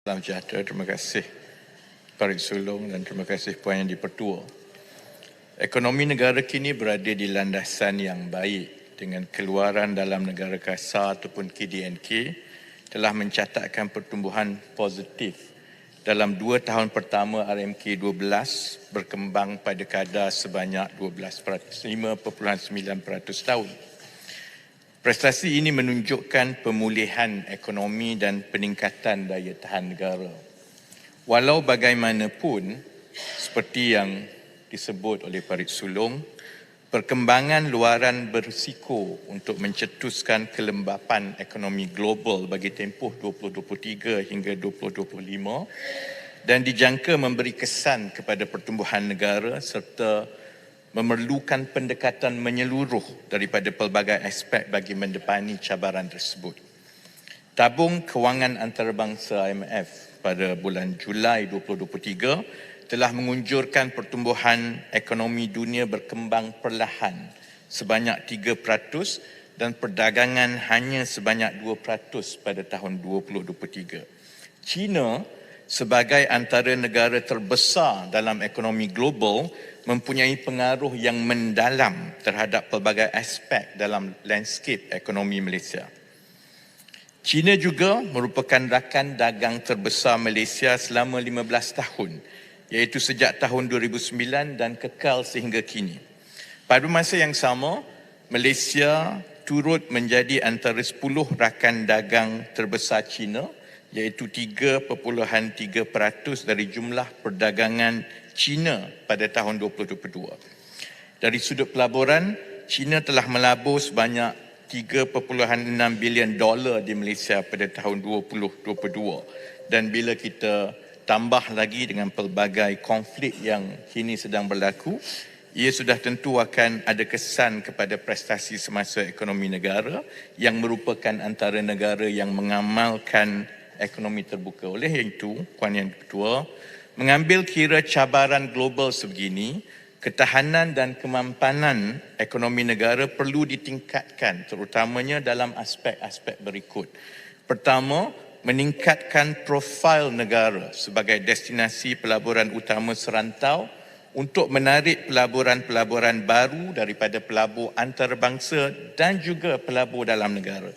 Salam sejahtera. Terima kasih Farid Sulong dan terima kasih Puan Yang di-Pertua. Ekonomi negara kini berada di landasan yang baik dengan keluaran dalam negara kasar ataupun KDNK telah mencatatkan pertumbuhan positif dalam 2 tahun pertama RMK 12 berkembang pada kadar sebanyak 5.9% tahun. Prestasi ini menunjukkan pemulihan ekonomi dan peningkatan daya tahan negara. Walau bagaimanapun, seperti yang disebut oleh Farid Sulong, perkembangan luaran berisiko untuk mencetuskan kelembapan ekonomi global bagi tempoh 2023 hingga 2025 dan dijangka memberi kesan kepada pertumbuhan negara serta memerlukan pendekatan menyeluruh daripada pelbagai aspek bagi mendepani cabaran tersebut. Tabung Kewangan Antarabangsa IMF pada bulan Julai 2023 telah mengunjurkan pertumbuhan ekonomi dunia berkembang perlahan sebanyak 3% dan perdagangan hanya sebanyak 2% pada tahun 2023. China sebagai antara negara terbesar dalam ekonomi global mempunyai pengaruh yang mendalam terhadap pelbagai aspek dalam landscape ekonomi Malaysia. China juga merupakan rakan dagang terbesar Malaysia selama 15 tahun, iaitu sejak tahun 2009 dan kekal sehingga kini. Pada masa yang sama, Malaysia turut menjadi antara 10 rakan dagang terbesar China, iaitu 3.3% dari jumlah perdagangan China pada tahun 2022. Dari sudut pelaburan, China telah melabur sebanyak $3.6 bilion di Malaysia pada tahun 2022. Dan bila kita tambah lagi dengan pelbagai konflik yang kini sedang berlaku, ia sudah tentu akan ada kesan kepada prestasi semasa ekonomi negara yang merupakan antara negara yang mengamalkan ekonomi terbuka. Oleh itu, Puan Yang Ketua, mengambil kira cabaran global sebegini, ketahanan dan kemampanan ekonomi negara perlu ditingkatkan terutamanya dalam aspek-aspek berikut. Pertama, meningkatkan profil negara sebagai destinasi pelaburan utama serantau untuk menarik pelaburan-pelaburan baru daripada pelabur antarabangsa dan juga pelabur dalam negara.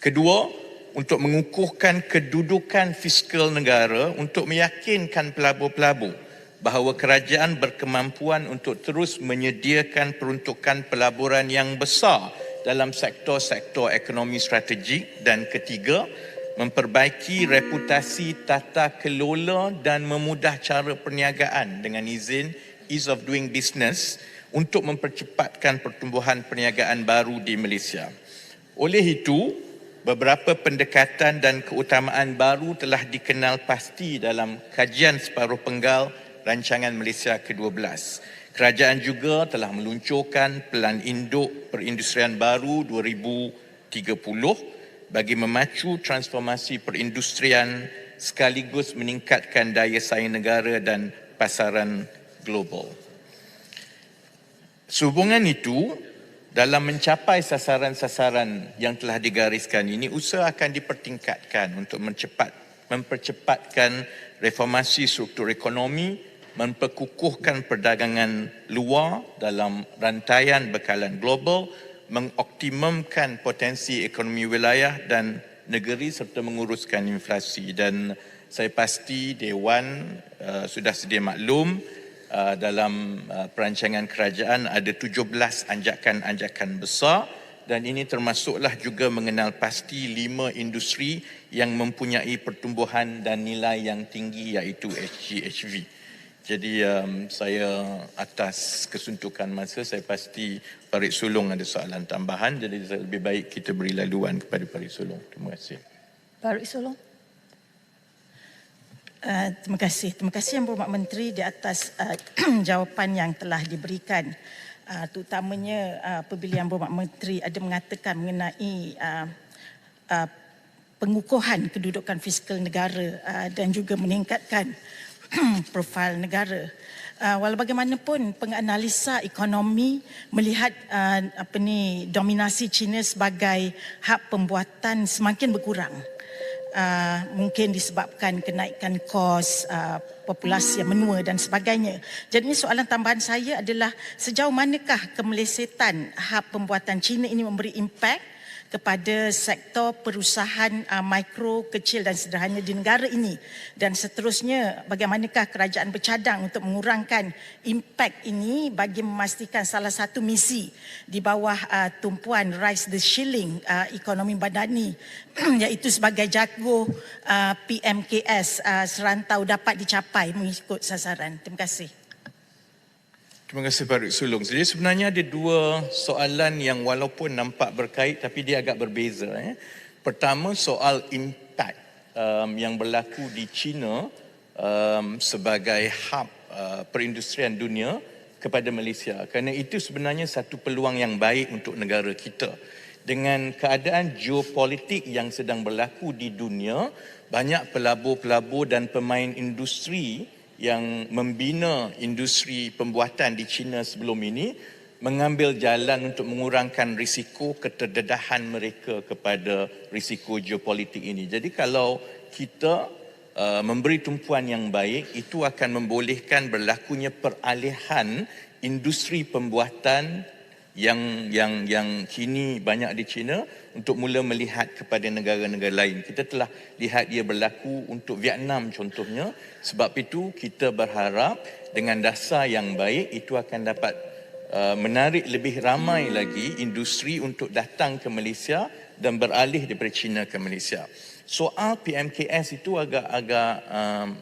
Kedua, untuk mengukuhkan kedudukan fiskal negara untuk meyakinkan pelabur-pelabur bahawa kerajaan berkemampuan untuk terus menyediakan peruntukan pelaburan yang besar dalam sektor-sektor ekonomi strategik. Dan ketiga, memperbaiki reputasi tata kelola dan memudah cara perniagaan dengan izin ease of doing business untuk mempercepatkan pertumbuhan perniagaan baru di Malaysia. Oleh itu, beberapa pendekatan dan keutamaan baru telah dikenal pasti dalam kajian separuh penggal Rancangan Malaysia ke-12. Kerajaan juga telah meluncurkan Pelan Induk Perindustrian Baru 2030 bagi memacu transformasi perindustrian sekaligus meningkatkan daya saing negara dan pasaran global. Sehubungan itu, dalam mencapai sasaran-sasaran yang telah digariskan ini, usaha akan dipertingkatkan untuk mempercepatkan reformasi struktur ekonomi, memperkukuhkan perdagangan luar dalam rantaian bekalan global, mengoptimumkan potensi ekonomi wilayah dan negeri serta menguruskan inflasi. Dan saya pasti Dewan sudah sedia maklum dalam perancangan kerajaan ada 17 anjakan-anjakan besar dan ini termasuklah juga mengenal pasti 5 industri yang mempunyai pertumbuhan dan nilai yang tinggi iaitu SGHV. Jadi saya atas kesuntukan masa, saya pasti Farid Sulong ada soalan tambahan, jadi lebih baik kita beri laluan kepada Farid Sulong. Terima kasih. Farid Sulong. Terima kasih. Terima kasih Yang Berhormat Menteri di atas jawapan yang telah diberikan. Terutamanya apabila Yang Berhormat Menteri ada mengatakan mengenai pengukuhan kedudukan fiskal negara dan juga meningkatkan profil negara. Walau bagaimanapun penganalisa ekonomi melihat dominasi China sebagai hub pembuatan semakin berkurang. mungkin disebabkan kenaikan kos, populasi yang menua dan sebagainya. Jadi soalan tambahan saya adalah sejauh manakah kemelesetan hab pembuatan China ini memberi impak kepada sektor perusahaan mikro, kecil dan sederhana di negara ini, dan seterusnya bagaimanakah kerajaan bercadang untuk mengurangkan impak ini bagi memastikan salah satu misi di bawah tumpuan Rise the Shilling ekonomi badani iaitu sebagai jago PMKS serantau dapat dicapai mengikut sasaran. Terima kasih. Terima kasih Pak Duk Sulong. Jadi sebenarnya ada dua soalan yang walaupun nampak berkait tapi dia agak berbeza. Pertama soal impak yang berlaku di China sebagai hub perindustrian dunia kepada Malaysia. Kerana itu sebenarnya satu peluang yang baik untuk negara kita. Dengan keadaan geopolitik yang sedang berlaku di dunia, banyak pelabur-pelabur dan pemain industri yang membina industri pembuatan di China sebelum ini mengambil jalan untuk mengurangkan risiko keterdedahan mereka kepada risiko geopolitik ini. Jadi kalau kita memberi tumpuan yang baik, itu akan membolehkan berlakunya peralihan industri pembuatan yang kini banyak di China untuk mula melihat kepada negara-negara lain. Kita telah lihat ia berlaku untuk Vietnam contohnya. Sebab itu kita berharap dengan dasar yang baik itu akan dapat menarik lebih ramai lagi industri untuk datang ke Malaysia dan beralih daripada China ke Malaysia. Soal PMKS itu agak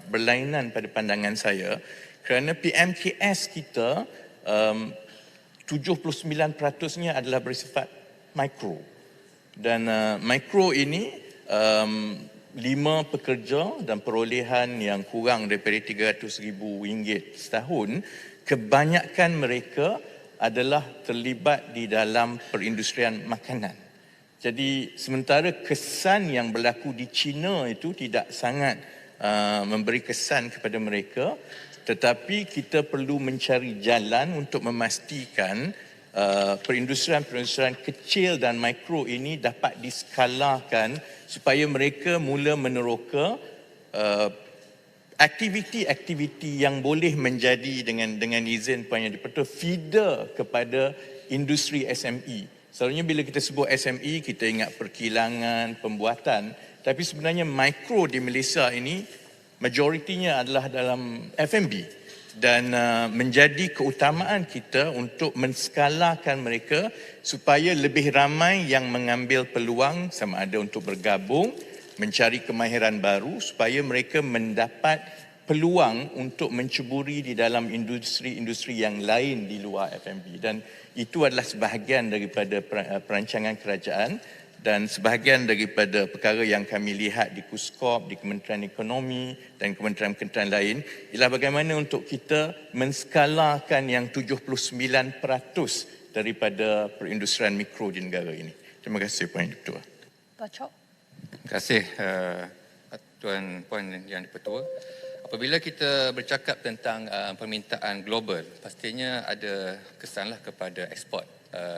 berlainan pada pandangan saya kerana PMKS kita 79%-nya adalah bersifat mikro. Dan mikro ini 5 pekerja dan perolehan yang kurang daripada RM300,000 setahun, kebanyakan mereka adalah terlibat di dalam perindustrian makanan. Jadi sementara kesan yang berlaku di China itu tidak sangat memberi kesan kepada mereka, tetapi kita perlu mencari jalan untuk memastikan perindustrian kecil dan mikro ini dapat diskalakan supaya mereka mula meneroka aktiviti-aktiviti yang boleh menjadi dengan izin Puan Yang di-Pertua feeder kepada industri SME. Selalunya bila kita sebut SME, kita ingat perkilangan, pembuatan, tapi sebenarnya mikro di Malaysia ini majoritinya adalah dalam F&B dan menjadi keutamaan kita untuk menskalakan mereka supaya lebih ramai yang mengambil peluang sama ada untuk bergabung, mencari kemahiran baru supaya mereka mendapat peluang untuk menceburi di dalam industri-industri yang lain di luar F&B, dan itu adalah sebahagian daripada perancangan kerajaan. Dan sebahagian daripada perkara yang kami lihat di KUSKOP, di Kementerian Ekonomi dan kementerian-kementerian lain ialah bagaimana untuk kita menskalakan yang 79% daripada perindustrian mikro di negara ini. Terima kasih Puan Yang di-Pertua. Pak Chok. Terima kasih Tuan Puan Yang di-Pertua. Apabila kita bercakap tentang permintaan global, pastinya ada kesanlah kepada ekspor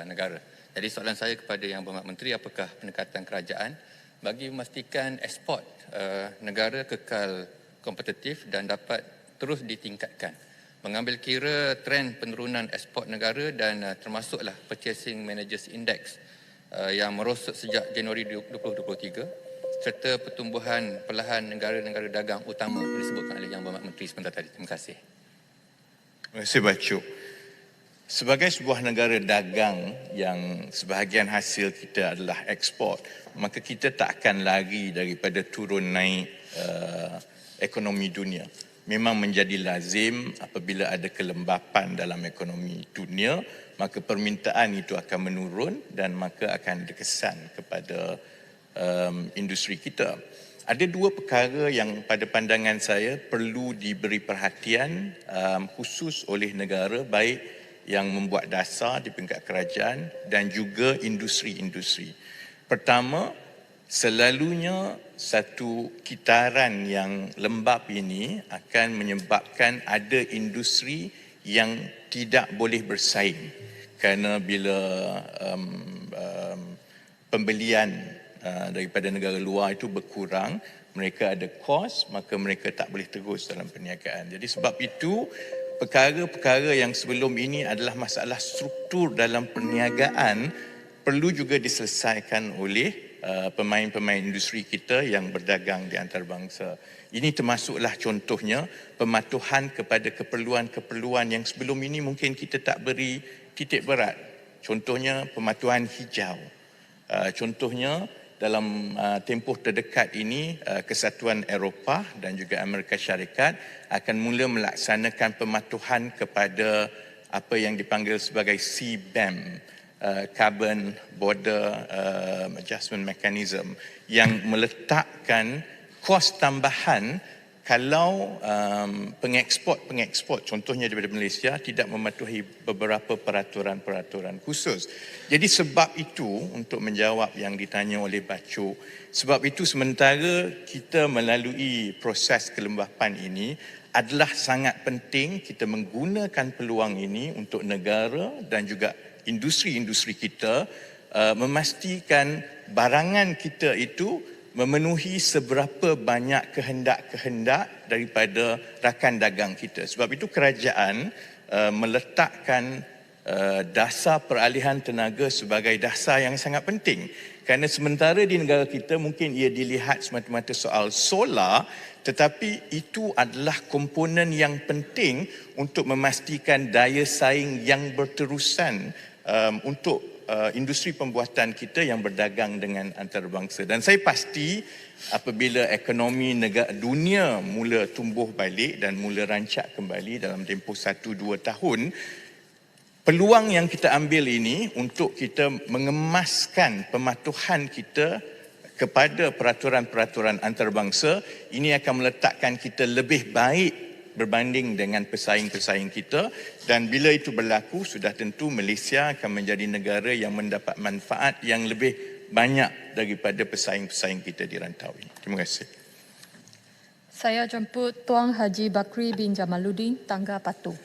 negara. Jadi soalan saya kepada Yang Berhormat Menteri, apakah pendekatan kerajaan bagi memastikan ekspor negara kekal kompetitif dan dapat terus ditingkatkan, mengambil kira trend penurunan ekspor negara dan termasuklah Purchasing Managers Index yang merosot sejak Januari 2023 serta pertumbuhan perlahan negara-negara dagang utama yang disebutkan oleh Yang Berhormat Menteri sebentar tadi. Terima kasih. Terima kasih Bacuk. Sebagai sebuah negara dagang yang sebahagian hasil kita adalah ekspor, maka kita tak akan lari daripada turun naik ekonomi dunia. Memang menjadi lazim apabila ada kelembapan dalam ekonomi dunia, maka permintaan itu akan menurun dan maka akan ada kesan kepada industri kita. Ada dua perkara yang pada pandangan saya perlu diberi perhatian khusus oleh negara, baik yang membuat dasar di peringkat kerajaan dan juga industri-industri. Pertama, selalunya satu kitaran yang lembap ini akan menyebabkan ada industri yang tidak boleh bersaing kerana bila pembelian daripada negara luar itu berkurang, mereka ada kos, maka mereka tak boleh terus dalam perniagaan. Jadi sebab itu perkara-perkara yang sebelum ini adalah masalah struktur dalam perniagaan perlu juga diselesaikan oleh pemain-pemain industri kita yang berdagang di antarabangsa. Ini termasuklah contohnya pematuhan kepada keperluan-keperluan yang sebelum ini mungkin kita tak beri titik berat. Contohnya pematuhan hijau. Contohnya dalam tempoh terdekat ini Kesatuan Eropah dan juga Amerika Syarikat akan mula melaksanakan pematuhan kepada apa yang dipanggil sebagai CBAM, Carbon Border Adjustment Mechanism, yang meletakkan kos tambahan kalau pengeksport contohnya daripada Malaysia tidak mematuhi beberapa peraturan-peraturan khusus. Jadi sebab itu, untuk menjawab yang ditanya oleh Bacu, sebab itu sementara kita melalui proses kelembapan ini adalah sangat penting kita menggunakan peluang ini untuk negara dan juga industri-industri kita memastikan barangan kita itu memenuhi seberapa banyak kehendak-kehendak daripada rakan dagang kita. Sebab itu kerajaan meletakkan dasar peralihan tenaga sebagai dasar yang sangat penting. Kerana sementara di negara kita mungkin ia dilihat semata-mata soal solar, tetapi itu adalah komponen yang penting untuk memastikan daya saing yang berterusan untuk industri pembuatan kita yang berdagang dengan antarabangsa. Dan saya pasti apabila ekonomi dunia mula tumbuh balik dan mula rancak kembali dalam tempoh 1-2 tahun, peluang yang kita ambil ini untuk kita mengemaskan pematuhan kita kepada peraturan-peraturan antarabangsa, ini akan meletakkan kita lebih baik berbanding dengan pesaing-pesaing kita, dan bila itu berlaku sudah tentu Malaysia akan menjadi negara yang mendapat manfaat yang lebih banyak daripada pesaing-pesaing kita di rantau ini. Terima kasih. Saya jemput Tuan Haji Bakri bin Jamaluddin, Tangga Patu.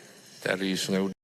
Dari Sungai Udang.